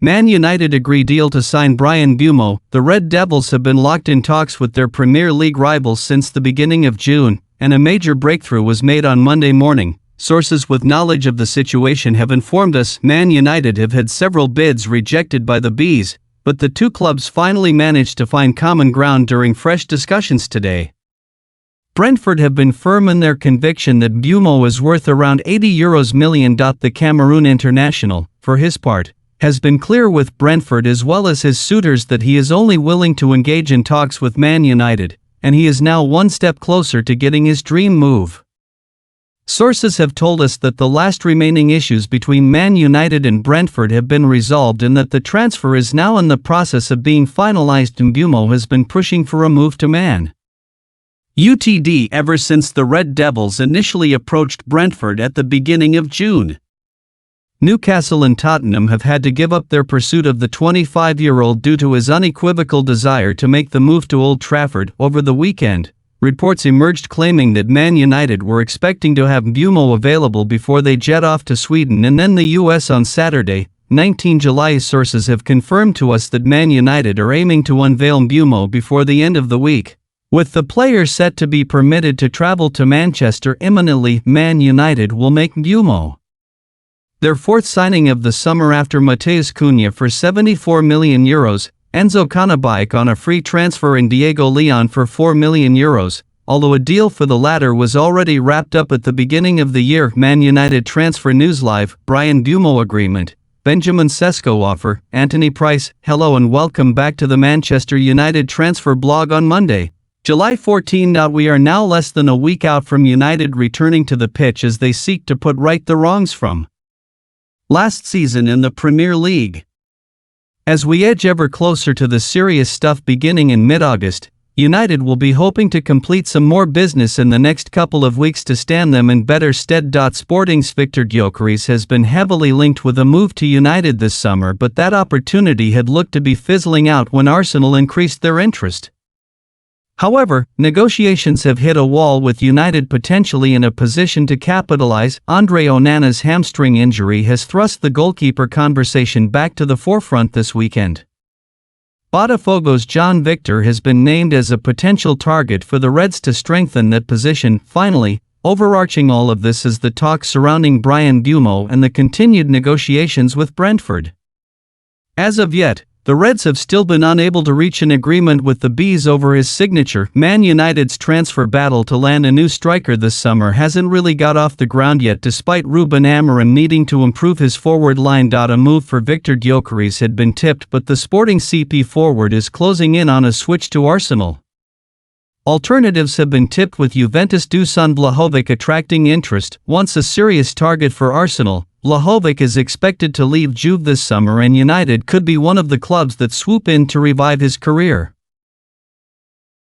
Man United agree deal to sign Bryan Mbeumo. The Red Devils have been locked in talks with their Premier League rivals since the beginning of June, and a major breakthrough was made on Monday morning. Sources with knowledge of the situation have informed us Man United have had several bids rejected by the Bees, but the two clubs finally managed to find common ground during fresh discussions today. Brentford have been firm in their conviction that Mbeumo is worth around €80 million. The Cameroon international, for his part, has been clear with Brentford as well as his suitors that he is only willing to engage in talks with Man United, and he is now one step closer to getting his dream move. Sources have told us that the last remaining issues between Man United and Brentford have been resolved and that the transfer is now in the process of being finalized. Mbeumo has been pushing for a move to Man United ever since the Red Devils initially approached Brentford at the beginning of June. Newcastle and Tottenham have had to give up their pursuit of the 25-year-old due to his unequivocal desire to make the move to Old Trafford. Over the weekend, reports emerged claiming that Man United were expecting to have Mbeumo available before they jet off to Sweden and then the US on Saturday, 19 July. Sources have confirmed to us that Man United are aiming to unveil Mbeumo before the end of the week, with the player set to be permitted to travel to Manchester imminently. Man United will make Mbeumo their fourth signing of the summer after Matheus Cunha for €74 million, Enzo Canabike on a free transfer and Diego Leon for €4 million, although a deal for the latter was already wrapped up at the beginning of the year. Man United Transfer News Live, Bryan Mbeumo agreement, Benjamin Sesko offer, Anthony Price. Hello and welcome back to the Manchester United transfer blog on Monday, July 14. We are now less than a week out from United returning to the pitch as they seek to put right the wrongs from last season in the Premier League. As we edge ever closer to the serious stuff beginning in mid-August, United will be hoping to complete some more business in the next couple of weeks to stand them in better stead. Sporting's Victor Gyökeres has been heavily linked with a move to United this summer, but that opportunity had looked to be fizzling out when Arsenal increased their interest. However, negotiations have hit a wall with United potentially in a position to capitalize. Andre Onana's hamstring injury has thrust the goalkeeper conversation back to the forefront this weekend. Botafogo's John Victor has been named as a potential target for the Reds to strengthen that position. Finally, overarching all of this is the talk surrounding Bryan Mbeumo and the continued negotiations with Brentford. As of yet, the Reds have still been unable to reach an agreement with the Bees over his signature. Man United's transfer battle to land a new striker this summer hasn't really got off the ground yet, despite Ruben Amorim needing to improve his forward line. A move for Victor Gyökeres had been tipped, but the Sporting CP forward is closing in on a switch to Arsenal. Alternatives have been tipped, with Juventus' Dusan Vlahovic attracting interest. Once a serious target for Arsenal, Vlahovic is expected to leave Juve this summer, and United could be one of the clubs that swoop in to revive his career.